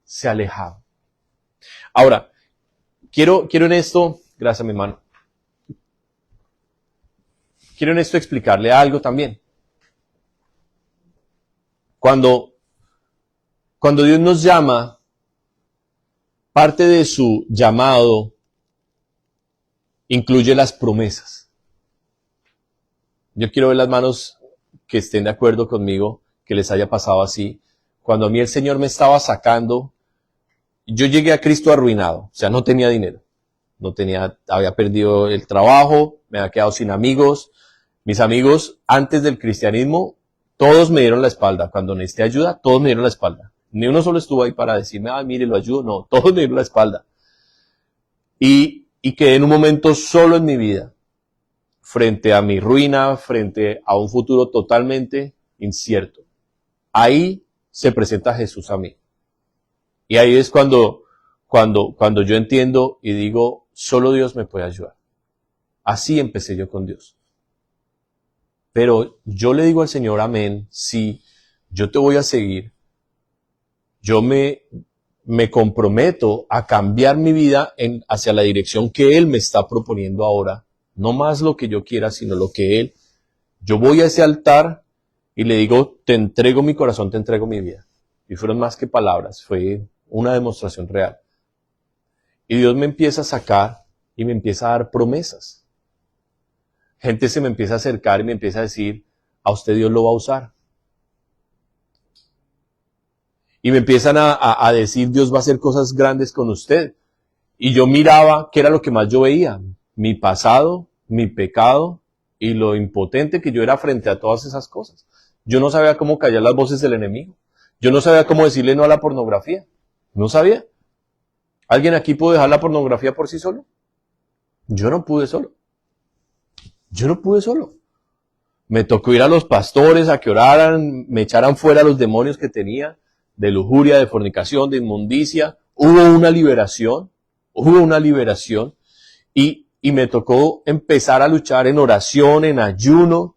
se alejaba. Ahora, quiero en esto, gracias mi hermano, quiero en esto explicarle algo también. Cuando Dios nos llama, parte de su llamado incluye las promesas. Yo quiero ver las manos que estén de acuerdo conmigo, que les haya pasado así. Cuando a mí el Señor me estaba sacando, yo llegué a Cristo arruinado, o sea, no tenía dinero, había perdido el trabajo, me había quedado sin amigos. Mis amigos, antes del cristianismo, todos me dieron la espalda. Cuando necesité ayuda, todos me dieron la espalda. Ni uno solo estuvo ahí para decirme, mire, lo ayudo. No, todos me dieron la espalda. Y quedé en un momento solo en mi vida, frente a mi ruina, frente a un futuro totalmente incierto. Ahí se presenta Jesús a mí. Y ahí es cuando yo entiendo y digo, solo Dios me puede ayudar. Así empecé yo con Dios. Pero yo le digo al Señor, amén, sí, yo te voy a seguir. Yo me comprometo a cambiar mi vida hacia la dirección que Él me está proponiendo ahora. No más lo que yo quiera, sino lo que Él. Yo voy a ese altar y le digo, te entrego mi corazón, te entrego mi vida. Y fueron más que palabras, fue una demostración real. Y Dios me empieza a sacar y me empieza a dar promesas. Gente se me empieza a acercar y me empieza a decir, a usted Dios lo va a usar. Y me empiezan a decir, Dios va a hacer cosas grandes con usted. Y yo miraba qué era lo que más yo veía. Mi pasado, mi pecado y lo impotente que yo era frente a todas esas cosas. Yo no sabía cómo callar las voces del enemigo. Yo no sabía cómo decirle no a la pornografía. No sabía. ¿Alguien aquí pudo dejar la pornografía por sí solo? Yo no pude solo. Me tocó ir a los pastores a que oraran, me echaran fuera los demonios que tenía, de lujuria, de fornicación, de inmundicia. Hubo una liberación y me tocó empezar a luchar en oración, en ayuno,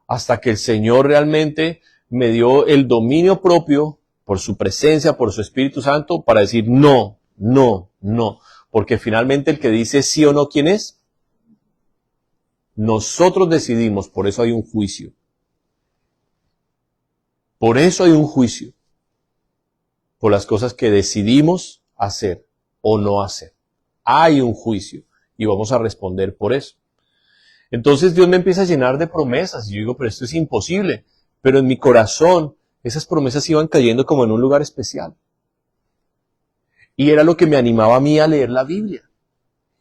hasta que el Señor realmente me dio el dominio propio por su presencia, por su Espíritu Santo, para decir no, porque finalmente el que dice sí o no, ¿quién es? Nosotros decidimos, por eso hay un juicio. Por eso hay un juicio. Por las cosas que decidimos hacer o no hacer. Hay un juicio y vamos a responder por eso. Entonces Dios me empieza a llenar de promesas y yo digo, pero esto es imposible. Pero en mi corazón esas promesas iban cayendo como en un lugar especial. Y era lo que me animaba a mí a leer la Biblia.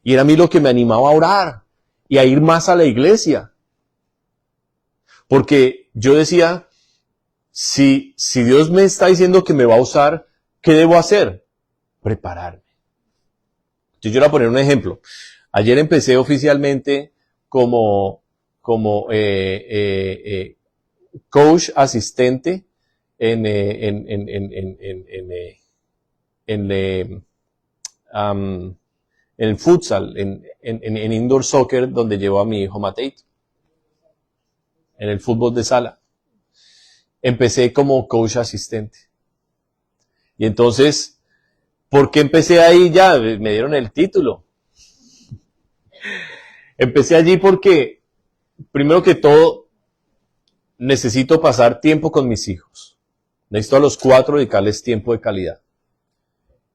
Y era a mí lo que me animaba a orar y a ir más a la iglesia. Porque yo decía, si Dios me está diciendo que me va a usar, ¿qué debo hacer? Prepararme. Yo le voy a poner un ejemplo. Ayer empecé oficialmente como coach asistente en el futsal, en indoor soccer, donde llevo a mi hijo Mateito, en el fútbol de sala. Empecé como coach asistente. Y entonces, ¿por qué empecé ahí ya? Me dieron el título. Empecé allí porque, primero que todo, necesito pasar tiempo con mis hijos. Necesito a los 4 dedicarles tiempo de calidad.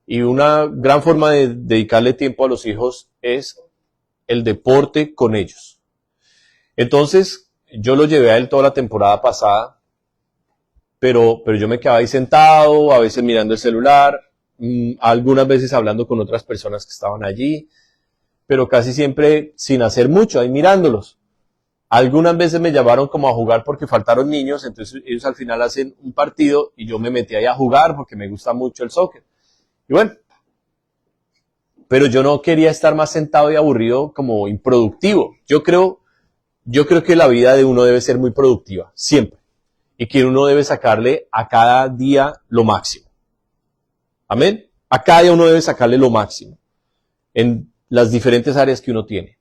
Y una gran forma de dedicarle tiempo a los hijos es el deporte con ellos. Entonces, yo lo llevé a él toda la temporada pasada, pero yo me quedaba ahí sentado, a veces mirando el celular, algunas veces hablando con otras personas que estaban allí, pero casi siempre sin hacer mucho, ahí mirándolos. Algunas veces me llamaron como a jugar porque faltaron niños, entonces ellos al final hacen un partido y yo me metí ahí a jugar porque me gusta mucho el soccer. Y bueno, pero yo no quería estar más sentado y aburrido como improductivo. Yo creo que la vida de uno debe ser muy productiva, siempre. Y que uno debe sacarle a cada día lo máximo. Amén. A cada día uno debe sacarle lo máximo en las diferentes áreas que uno tiene.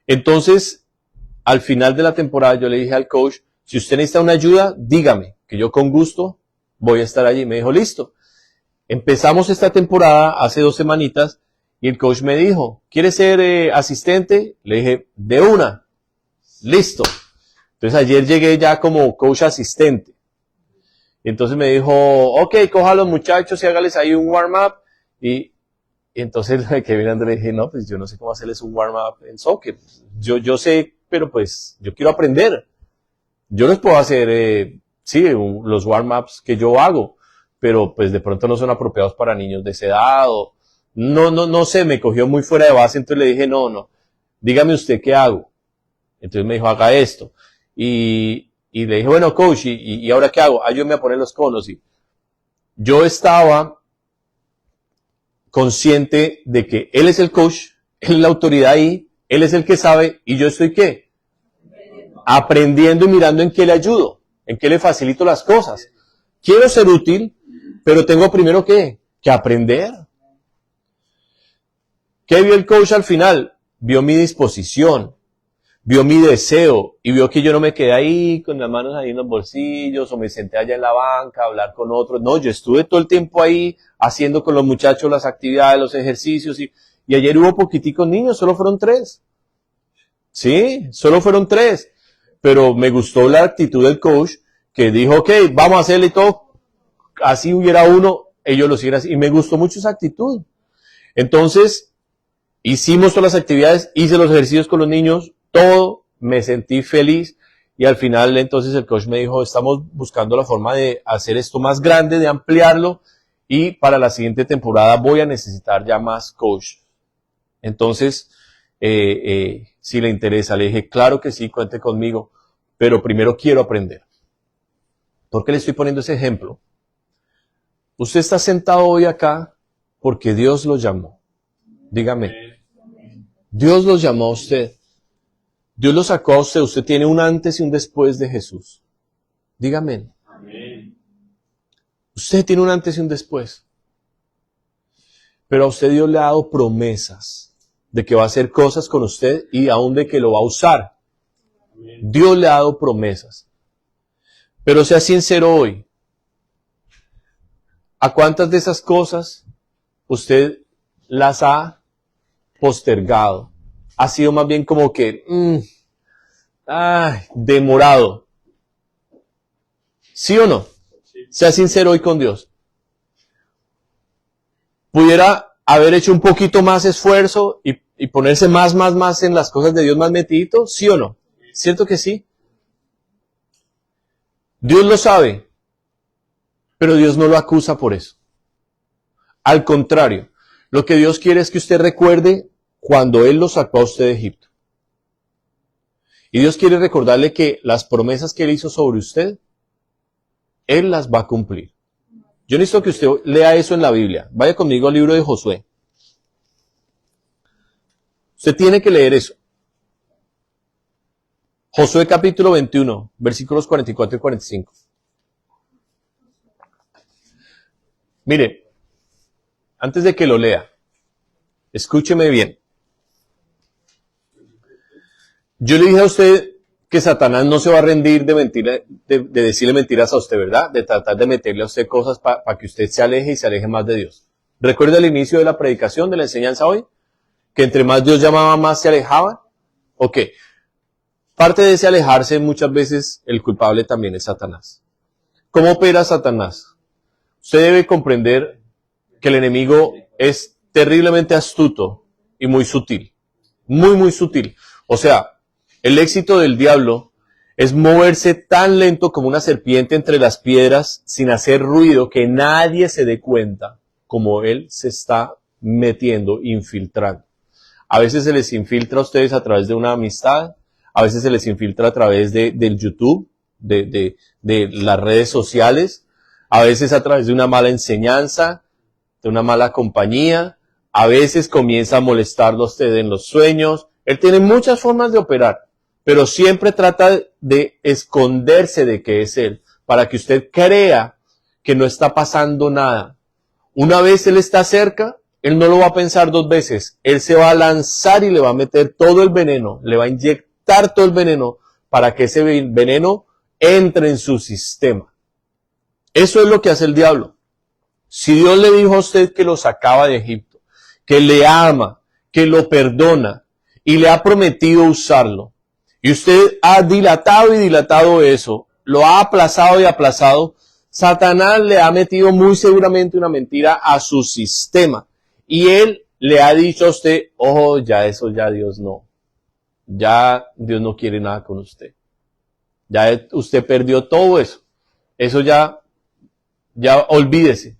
Entonces, al final de la temporada yo le dije al coach, si usted necesita una ayuda, dígame, que yo con gusto voy a estar allí. Me dijo, listo. Empezamos esta temporada hace 2 semanitas y el coach me dijo, ¿quieres ser asistente? Le dije, de una. Listo. Entonces ayer llegué ya como coach asistente. Entonces me dijo, ok, coja a los muchachos y hágales ahí un warm-up. Y entonces que mirando le dije, no, pues yo no sé cómo hacerles un warm-up en soccer. Yo sé, pero pues yo quiero aprender. Yo les puedo hacer, los warm-ups que yo hago, pero pues de pronto no son apropiados para niños de esa edad. No sé, me cogió muy fuera de base, entonces le dije, no, dígame usted qué hago. Entonces me dijo, haga esto. Y le dije, bueno, coach, ¿y ahora qué hago? Ayúdame a poner los conos. Y yo estaba consciente de que él es el coach, él es la autoridad ahí, él es el que sabe, y yo estoy ¿qué? Aprendiendo y mirando en qué le ayudo, en qué le facilito las cosas. Quiero ser útil, pero tengo primero que aprender. ¿Qué vio el coach al final? Vio mi disposición, vio mi deseo y vio que yo no me quedé ahí con las manos ahí en los bolsillos o me senté allá en la banca a hablar con otros. No, yo estuve todo el tiempo ahí haciendo con los muchachos las actividades, los ejercicios y ayer hubo poquiticos niños, solo fueron 3. Sí, solo fueron 3. Pero me gustó la actitud del coach que dijo, ok, vamos a hacerle todo. Así hubiera uno, ellos lo siguen así. Y me gustó mucho esa actitud. Entonces, hicimos todas las actividades, hice los ejercicios con los niños, todo, me sentí feliz. Y al final, entonces, el coach me dijo, estamos buscando la forma de hacer esto más grande, de ampliarlo. Y para la siguiente temporada voy a necesitar ya más coach. Entonces, si le interesa, le dije, claro que sí, cuente conmigo, pero primero quiero aprender. ¿Por qué le estoy poniendo ese ejemplo? Usted está sentado hoy acá porque Dios lo llamó. Dígame. Dios lo llamó a usted. Dios lo sacó a usted. Usted tiene un antes y un después de Jesús. Dígame. Usted tiene un antes y un después. Pero a usted Dios le ha dado promesas de que va a hacer cosas con usted y aún de que lo va a usar. Dios le ha dado promesas. Pero sea sincero hoy. ¿A cuántas de esas cosas usted las ha postergado? Ha sido más bien como que, demorado. ¿Sí o no? Sea sincero hoy con Dios. Pudiera haber hecho un poquito más esfuerzo y ponerse más en las cosas de Dios más metidito, ¿sí o no? ¿Cierto que sí? Dios lo sabe, pero Dios no lo acusa por eso. Al contrario, lo que Dios quiere es que usted recuerde cuando Él lo sacó a usted de Egipto. Y Dios quiere recordarle que las promesas que Él hizo sobre usted, Él las va a cumplir. Yo necesito que usted lea eso en la Biblia. Vaya conmigo al libro de Josué. Usted tiene que leer eso. Josué capítulo 21, versículos 44 y 45. Mire, antes de que lo lea, escúcheme bien. Yo le dije a usted que Satanás no se va a rendir de decirle mentiras a usted, ¿verdad? De tratar de meterle a usted cosas para que usted se aleje y se aleje más de Dios. ¿Recuerda el inicio de la predicación, de la enseñanza hoy? Que entre más Dios llamaba, más se alejaba. Ok. Parte de ese alejarse, muchas veces el culpable también es Satanás. ¿Cómo opera Satanás? Usted debe comprender que el enemigo es terriblemente astuto y muy sutil. Muy, muy sutil. O sea, el éxito del diablo es moverse tan lento como una serpiente entre las piedras sin hacer ruido que nadie se dé cuenta como él se está metiendo, infiltrando. A veces se les infiltra a ustedes a través de una amistad, a veces se les infiltra a través del YouTube, de las redes sociales, a veces a través de una mala enseñanza, de una mala compañía, a veces comienza a molestarlo a usted en los sueños. Él tiene muchas formas de operar, pero siempre trata de esconderse de que es él, para que usted crea que no está pasando nada. Una vez él está cerca, él no lo va a pensar dos veces. Él se va a lanzar y le va a meter todo el veneno, le va a inyectar todo el veneno para que ese veneno entre en su sistema. Eso es lo que hace el diablo. Si Dios le dijo a usted que lo sacaba de Egipto, que le ama, que lo perdona y le ha prometido usarlo, y usted ha dilatado y dilatado eso, lo ha aplazado y aplazado, Satanás le ha metido muy seguramente una mentira a su sistema. Y él le ha dicho a usted, oh, ya eso, ya Dios no. Ya Dios no quiere nada con usted. Ya usted perdió todo eso. Eso ya olvídese.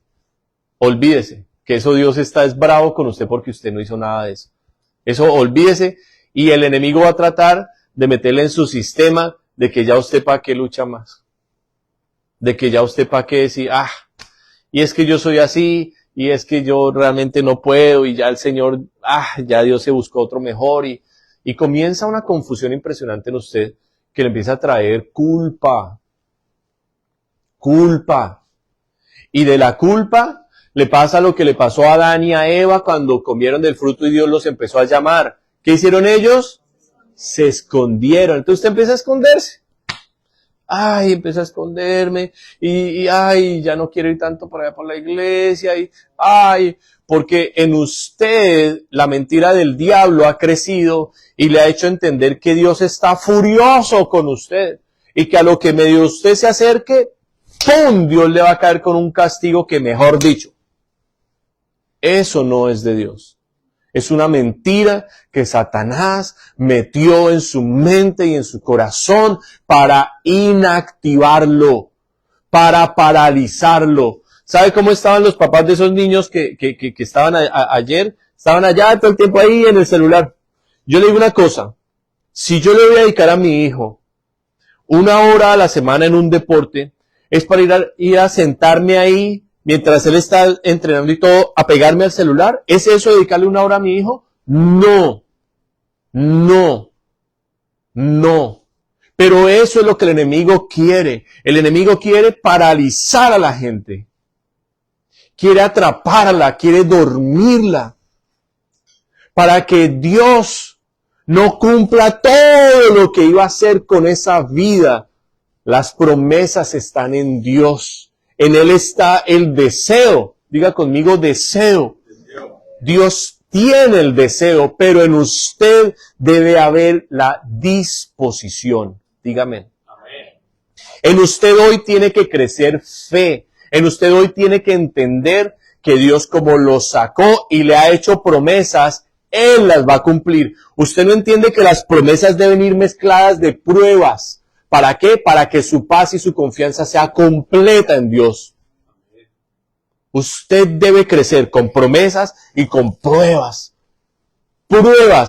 Olvídese. Que eso Dios está es bravo con usted porque usted no hizo nada de eso. Eso olvídese. Y el enemigo va a tratar de meterle en su sistema de que ya usted para qué lucha más. De que ya usted para qué decir, y es que yo soy así, y es que yo realmente no puedo, y ya el Señor, ya Dios se buscó otro mejor, y comienza una confusión impresionante en usted, que le empieza a traer culpa. Y de la culpa le pasa lo que le pasó a Adán y a Eva cuando comieron del fruto y Dios los empezó a llamar. ¿Qué hicieron ellos? Se escondieron. Entonces usted empieza a esconderse. Empecé a esconderme, ya no quiero ir tanto por allá por la iglesia, porque en usted la mentira del diablo ha crecido y le ha hecho entender que Dios está furioso con usted y que a lo que medio usted se acerque, ¡pum!, Dios le va a caer con un castigo que, mejor dicho, eso no es de Dios. Es una mentira que Satanás metió en su mente y en su corazón para inactivarlo, para paralizarlo. ¿Sabe cómo estaban los papás de esos niños que estaban ayer? Estaban allá todo el tiempo ahí en el celular. Yo le digo una cosa, si yo le voy a dedicar a mi hijo 1 hora a la semana en un deporte, es para ir a sentarme ahí mientras él está entrenando y todo, a pegarme al celular. ¿Es eso dedicarle 1 hora a mi hijo? No. Pero eso es lo que el enemigo quiere. El enemigo quiere paralizar a la gente. Quiere atraparla, quiere dormirla. Para que Dios no cumpla todo lo que iba a hacer con esa vida. Las promesas están en Dios. En Él está el deseo. Diga conmigo, deseo. Dios tiene el deseo, pero en usted debe haber la disposición. Dígame. Amén. En usted hoy tiene que crecer fe. En usted hoy tiene que entender que Dios, como lo sacó y le ha hecho promesas, Él las va a cumplir. Usted no entiende que las promesas deben ir mezcladas de pruebas. ¿Para qué? Para que su paz y su confianza sea completa en Dios. Usted debe crecer con promesas y con pruebas. Pruebas.